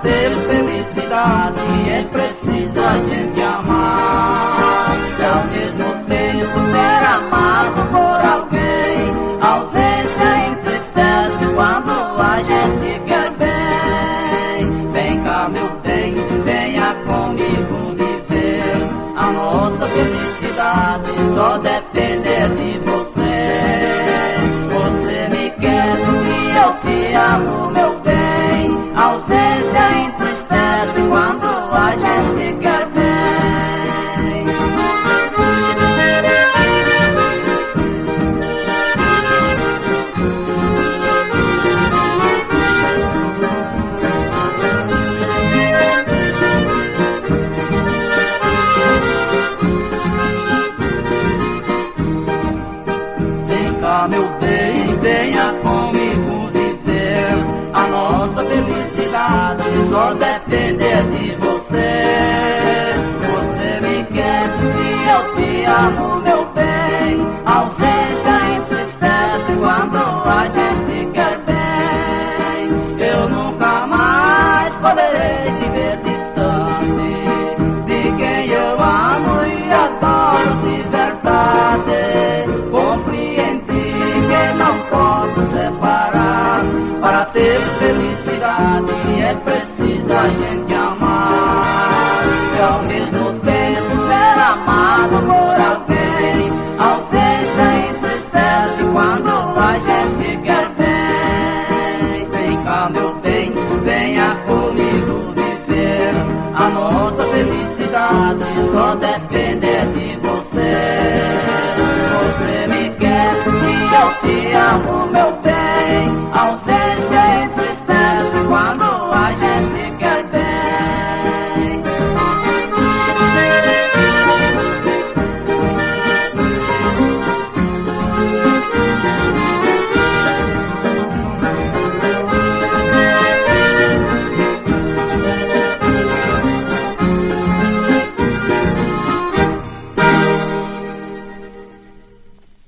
ter felicidade é preciso a gente amar, e ao mesmo tempo ser amado por alguém. A ausência entristece quando a gente quer bem. Vem cá, meu bem, venha comigo viver. A nossa felicidade só depende de você. Você me quer e eu te amo, meu bem. A ausência entristece quando a gente quer bem. Vem cá, meu bem, venha comigo viver. A nossa felicidade só depende de você. Você me quer e eu te amo, meu bem. A ausência entristece quando a gente quer bem. Eu nunca mais poderei viver distante de quem eu amo e adoro de verdade. Compreendi que não posso separar. Para ter felicidade é preciso a gente amar, e ao mesmo tempo ser amado por alguém. A ausência entristece quando a gente quer bem. Vem cá, meu bem, venha comigo viver. A nossa felicidade só depende de você. Você me quer e eu te amo, meu bem.